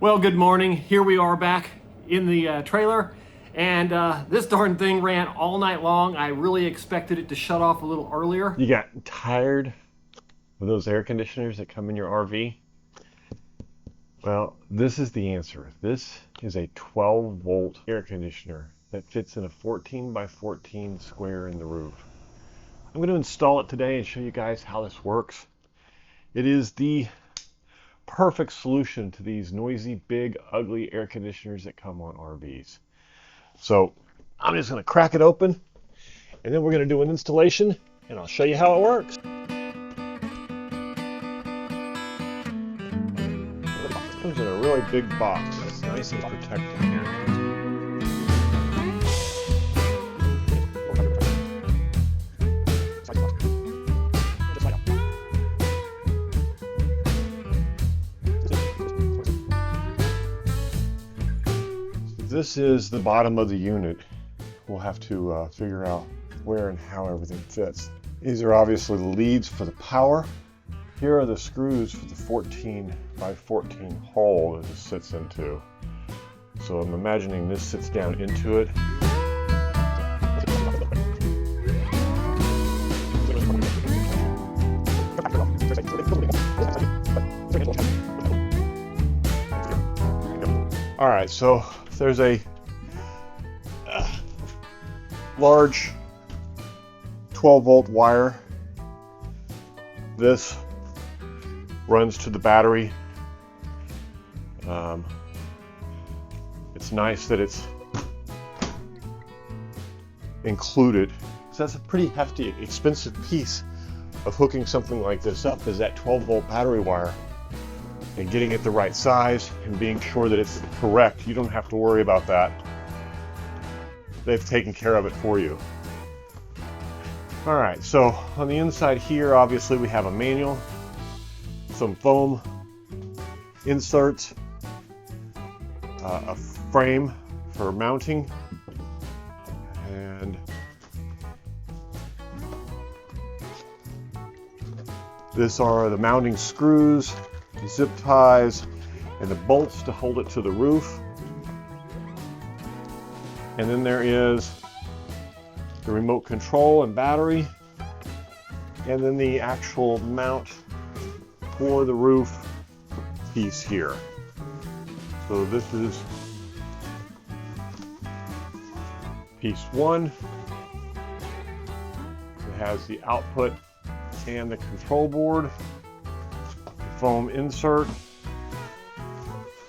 Well, good morning. Here we are back in the trailer, and this darn thing ran all night long. I really expected it to shut off a little earlier. You got tired of those air conditioners that come in your RV? Well, this is the answer. This is a 12-volt air conditioner that fits in a 14 by 14 square in the roof. I'm going to install it today and show you guys how this works. It is the perfect solution to these noisy, big, ugly air conditioners that come on RVs. So I'm just going to crack it open, and then we're going to do an installation, and I'll show you how it works. It comes in a really big box. It's nice and protected here. This is the bottom of the unit. We'll have to figure out where and how everything fits. These are obviously the leads for the power. Here are the screws for the 14 by 14 hole that this sits into. So I'm imagining this sits down into it. All right, so there's a large 12-volt wire. This runs to the battery. It's nice that it's included. So that's a pretty hefty, expensive piece of hooking something like this up, is that 12-volt battery wire. And getting it the right size and being sure that it's correct. You don't have to worry about that. They've taken care of it for you. All right, so on the inside here, obviously we have a manual, some foam inserts, a frame for mounting, and this are the mounting screws, zip ties, and the bolts to hold it to the roof. And then there is the remote control and battery, and then the actual mount for the roof piece here. So this is piece one. It has the output and the control board. Foam insert.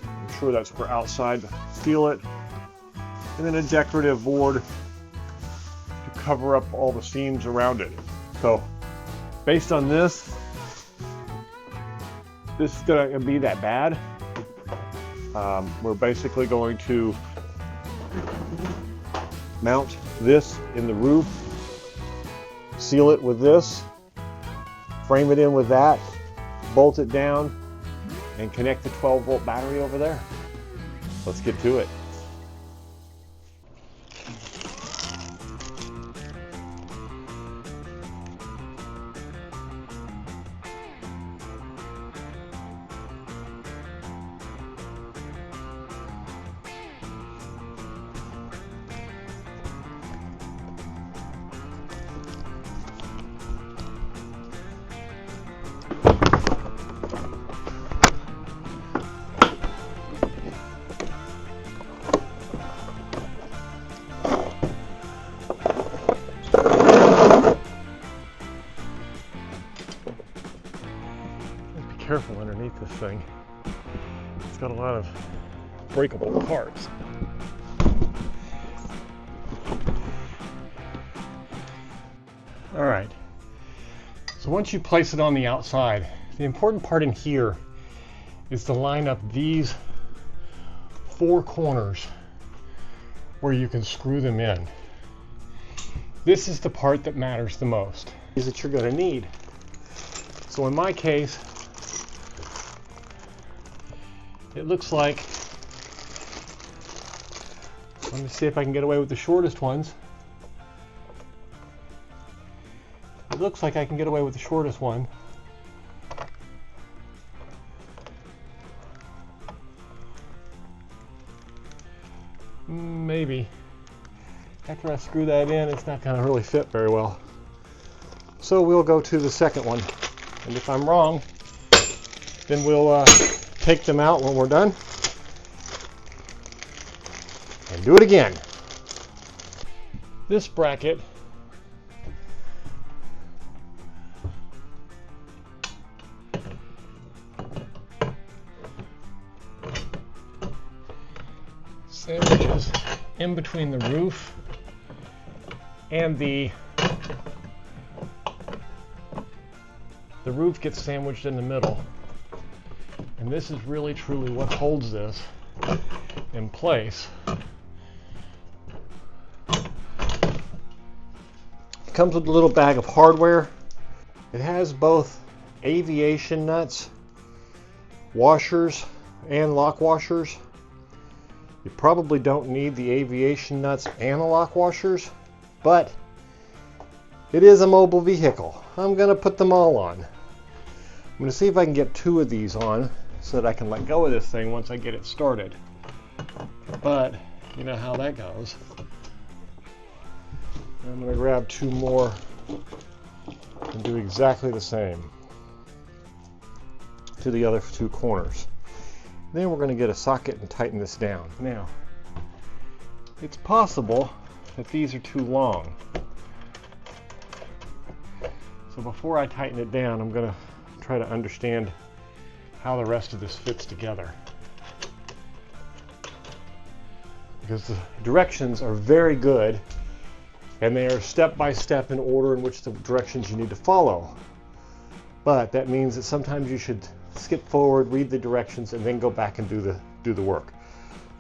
I'm sure that's for outside to seal it. And then a decorative board to cover up all the seams around it. So based on this is going to be that bad. We're basically going to mount this in the roof, seal it with this, frame it in with that, bolt it down, and connect the 12-volt battery over there. Let's get to it. Careful underneath this thing. It's got a lot of breakable parts. All right, so once you place it on the outside, the important part in here is to line up these four corners where you can screw them in. This is the part that matters the most, is that you're going to need. So in my case, it looks like, let me see if I can get away with the shortest ones. It looks like I can get away with the shortest one. Maybe. After I screw that in, it's not going to really fit very well. So we'll go to the second one. And if I'm wrong, then we'll take them out when we're done and do it again. This bracket sandwiches in between the roof and the roof gets sandwiched in the middle. And this is really truly what holds this in place. It comes with a little bag of hardware. It has both aviation nuts, washers, and lock washers. You probably don't need the aviation nuts and the lock washers, but it is a mobile vehicle. I'm going to put them all on. I'm going to see if I can get 2 of these on so that I can let go of this thing once I get it started. But you know how that goes. I'm going to grab 2 more and do exactly the same to the other 2 corners. Then we're going to get a socket and tighten this down. Now, it's possible that these are too long. So before I tighten it down, I'm going to try to understand how the rest of this fits together. Because the directions are very good, and they are step by step in order in which the directions you need to follow. But that means that sometimes you should skip forward, read the directions, and then go back and do the work.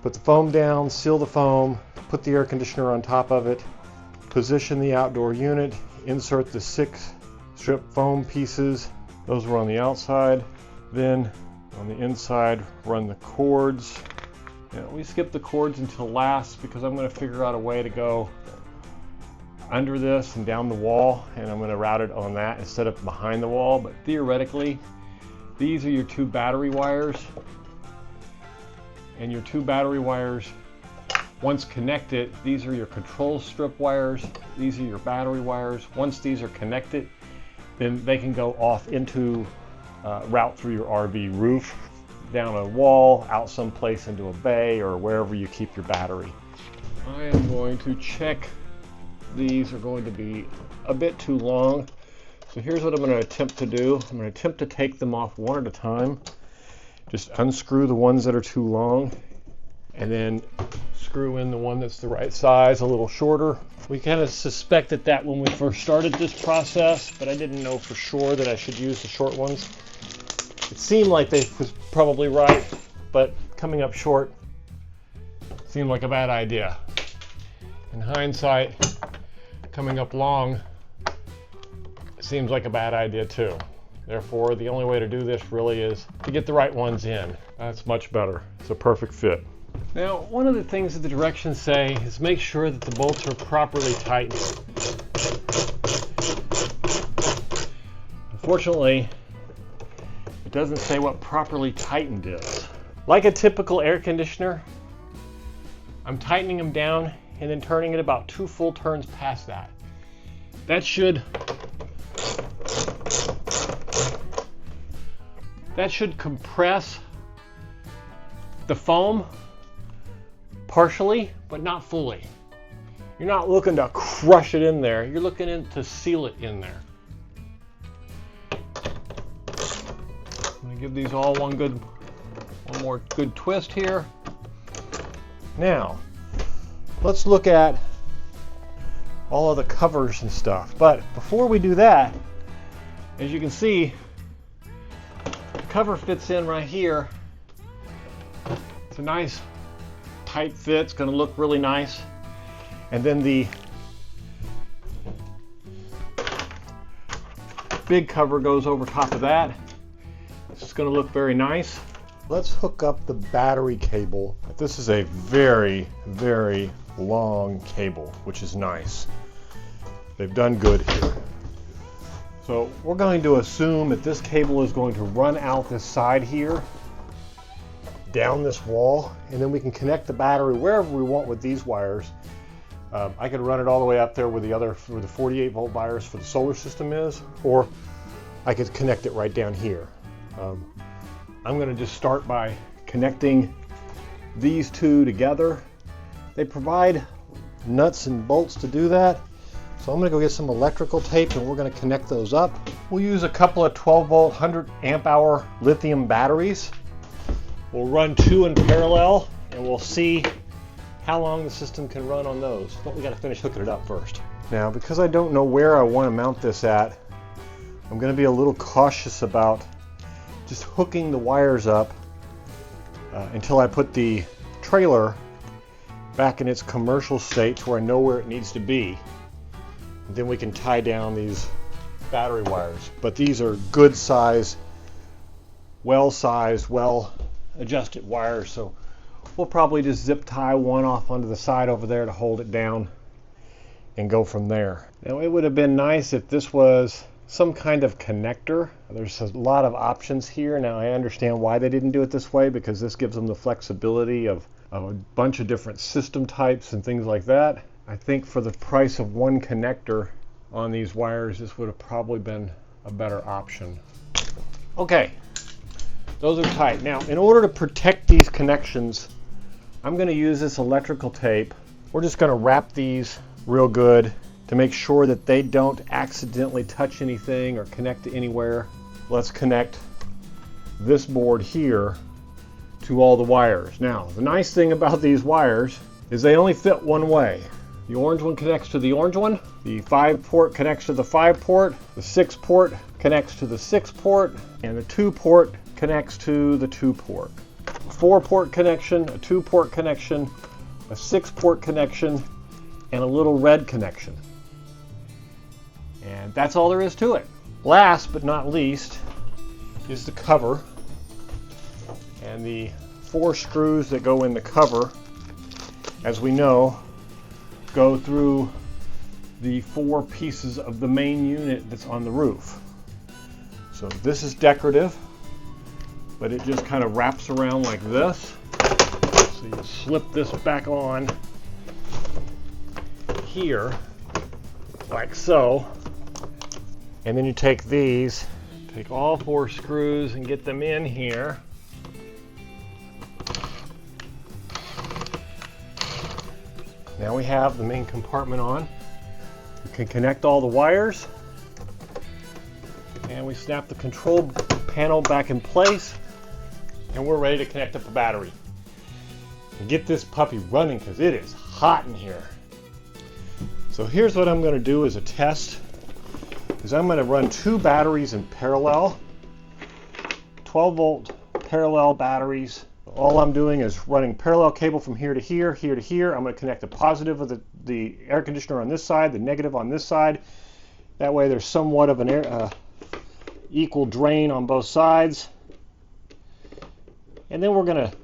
Put the foam down, seal the foam, put the air conditioner on top of it, position the outdoor unit, insert the 6 strip foam pieces. Those were on the outside. Then on the inside, run the cords. Now, we skip the cords until last because I'm going to figure out a way to go under this and down the wall, and I'm going to route it on that instead of behind the wall. But theoretically, these are your 2 battery wires, and your 2 battery wires, once connected, these are your control strip wires, these are your battery wires. Once these are connected, then they can go off into route through your RV roof, down a wall, out someplace into a bay, or wherever you keep your battery. I am going to check. These are going to be a bit too long. So here's what I'm going to attempt to do. I'm going to attempt to take them off one at a time. Just unscrew the ones that are too long, and then screw in the one that's the right size, a little shorter. We kind of suspected that when we first started this process, but I didn't know for sure that I should use the short ones. It seemed like they was probably right, but coming up short seemed like a bad idea. In hindsight, coming up long seems like a bad idea too. Therefore, the only way to do this really is to get the right ones in. That's much better. It's a perfect fit. Now, one of the things that the directions say is make sure that the bolts are properly tightened. Unfortunately, it doesn't say what properly tightened is. Like a typical air conditioner, I'm tightening them down and then turning it about 2 full turns past that. That should compress the foam partially, but not fully. You're not looking to crush it in there. You're looking to seal it in there. I'm going to give these all one more good twist here. Now, let's look at all of the covers and stuff. But before we do that, as you can see, the cover fits in right here. It's a nice tight fit. It's going to look really nice. And then the big cover goes over top of that. This is going to look very nice. Let's hook up the battery cable. This is a very, very long cable, which is nice. They've done good here. So we're going to assume that this cable is going to run out this side here. down this wall, and then we can connect the battery wherever we want with these wires. I could run it all the way up there where the 48 volt wires for the solar system is, or I could connect it right down here. I'm going to just start by connecting these two together. They provide nuts and bolts to do that. So I'm going to go get some electrical tape and we're going to connect those up. We'll use a couple of 12 volt 100 amp hour lithium batteries. We'll run two in parallel and we'll see how long the system can run on those. But we got to finish hooking it up first. Now, because I don't know where I want to mount this at, I'm going to be a little cautious about just hooking the wires up until I put the trailer back in its commercial state to where I know where it needs to be. And then we can tie down these battery wires. But these are good size, well-sized, well-adjusted wires, so we'll probably just zip tie one off onto the side over there to hold it down and go from there. Now, it would have been nice if this was some kind of connector. There's a lot of options here. Now, I understand why they didn't do it this way, because this gives them the flexibility of a bunch of different system types and things like that. I think for the price of one connector on these wires, this would have probably been a better option. Okay, those are tight. Now, in order to protect these connections, I'm going to use this electrical tape. We're just going to wrap these real good to make sure that they don't accidentally touch anything or connect to anywhere. Let's connect this board here to all the wires. Now, the nice thing about these wires is they only fit one way. The orange one connects to the orange one, the 5 port connects to the 5 port, the 6 port connects to the 6 port, and the 2 port connects to the 2 port. 4 port connection, a 2 port connection, a 6 port connection, and a little red connection. And that's all there is to it. Last but not least is the cover, and the 4 screws that go in the cover, as we know, go through the 4 pieces of the main unit that's on the roof. So this is decorative, but it just kind of wraps around like this. So you slip this back on here, like so. And then you take these, take all 4 screws and get them in here. Now we have the main compartment on. We can connect all the wires. And we snap the control panel back in place. And we're ready to connect up the battery. And get this puppy running because it is hot in here. So here's what I'm going to do as a test. Is I'm going to run 2 batteries in parallel, 12 volt parallel batteries. All I'm doing is running parallel cable from here to here, here to here. I'm going to connect the positive of the air conditioner on this side, the negative on this side. That way there's somewhat of an equal drain on both sides. And then we're going to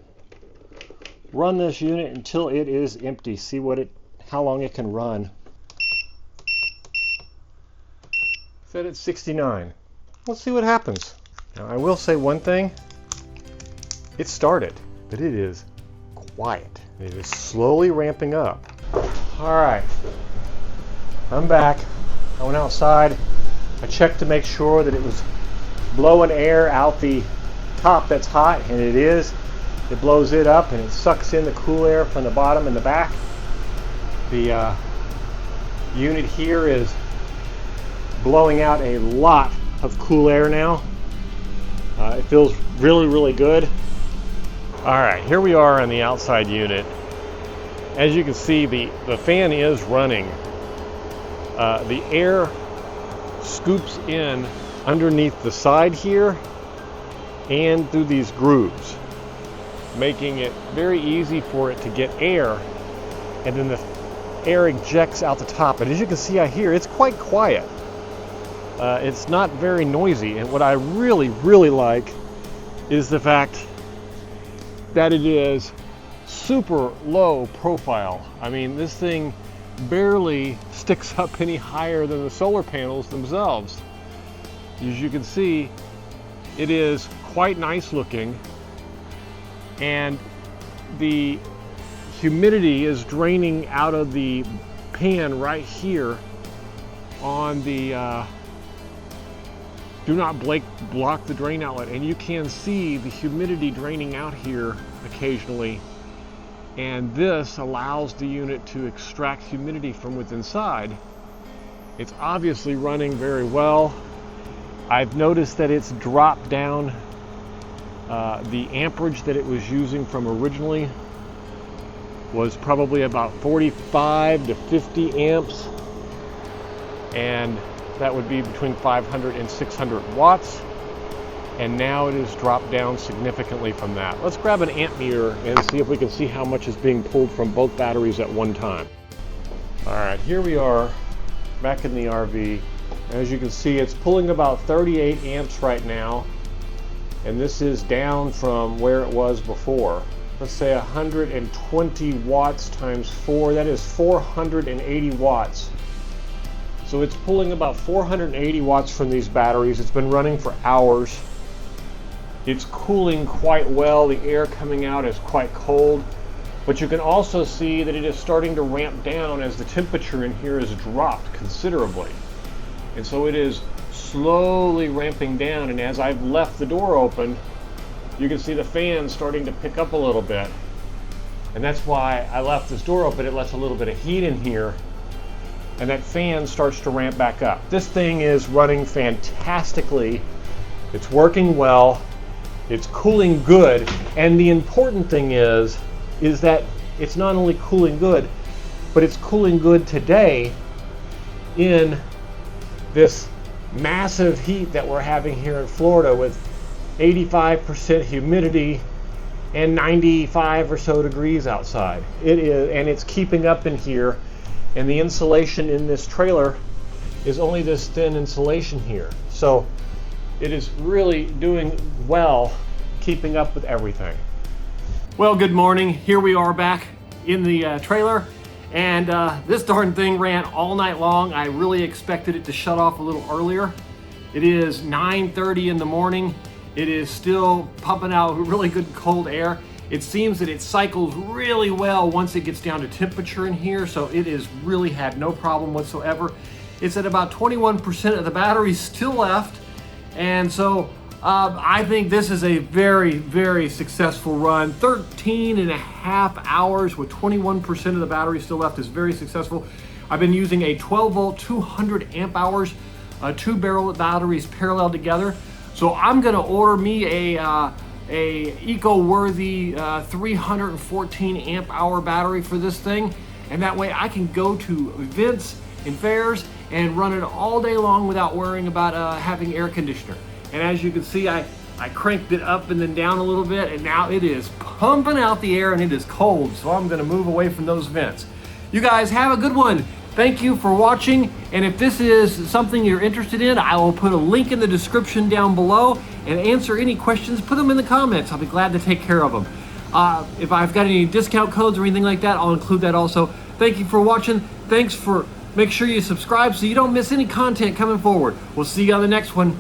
run this unit until it is empty. See how long it can run. Set at 69. Let's see what happens. Now, I will say one thing. It started, but it is quiet. It is slowly ramping up. All right, I'm back. I went outside. I checked to make sure that it was blowing air out the top that's hot, and it is. It blows it up and it sucks in the cool air from the bottom and the back. The unit here is blowing out a lot of cool air now. It feels really, really good. All right, here we are on the outside unit. As you can see, the fan is running. The air scoops in underneath the side here and through these grooves, making it very easy for it to get air, and then the air ejects out the top. And as you can see out here, it's quite quiet. It's not very noisy, and what I really, really like is the fact that it is super low profile. I mean, this thing barely sticks up any higher than the solar panels themselves. As you can see, it is quite nice looking. and the humidity is draining out of the pan right here on the do not block the drain outlet, and you can see the humidity draining out here occasionally, and this allows the unit to extract humidity from within inside. It's obviously running very well. I've noticed that it's dropped down the amperage that it was using from originally was probably about 45 to 50 amps, and that would be between 500 and 600 watts, and now it has dropped down significantly from that. Let's grab an amp meter and see if we can see how much is being pulled from both batteries at one time. All right, here we are back in the RV. As you can see, it's pulling about 38 amps right now, and this is down from where it was before. Let's say 120 watts times 4, that is 480 watts. So it's pulling about 480 watts from these batteries. It's been running for hours. It's cooling quite well. The air coming out is quite cold, but you can also see that it is starting to ramp down as the temperature in here has dropped considerably. And so it is slowly ramping down, and as I've left the door open, you can see the fan starting to pick up a little bit. And that's why I left this door open. It lets a little bit of heat in here, and that fan starts to ramp back up. This thing is running fantastically. It's working well. It's cooling good. And the important thing is that it's not only cooling good, but it's cooling good today in this massive heat that we're having here in Florida with 85% humidity and 95 or so degrees outside. It is, and it's keeping up in here. And the insulation in this trailer is only this thin insulation here. So it is really doing well, keeping up with everything. Well, good morning. Here we are back in the trailer, and this darn thing ran all night long. I really expected it to shut off a little earlier. It is 9:30 in the morning. It is still pumping out really good cold air. It seems that it cycles really well once it gets down to temperature in here, so it has really had no problem whatsoever. It's at about 21% of the battery still left, and so I think this is a very, very successful run. 13 and a half hours with 21% of the battery still left is very successful. I've been using a 12 volt, 200 amp hours, two barrel batteries parallel together. So I'm gonna order me a eco-worthy 314 amp hour battery for this thing, and that way I can go to events and fairs and run it all day long without worrying about having air conditioner. And as you can see, I cranked it up and then down a little bit, and now it is pumping out the air and it is cold, so I'm gonna move away from those vents. You guys have a good one. Thank you for watching, and if this is something you're interested in, I will put a link in the description down below and answer any questions. Put them in the comments. I'll be glad to take care of them. If I've got any discount codes or anything like that, I'll include that also. Thank you for watching. Make sure you subscribe so you don't miss any content coming forward. We'll see you on the next one.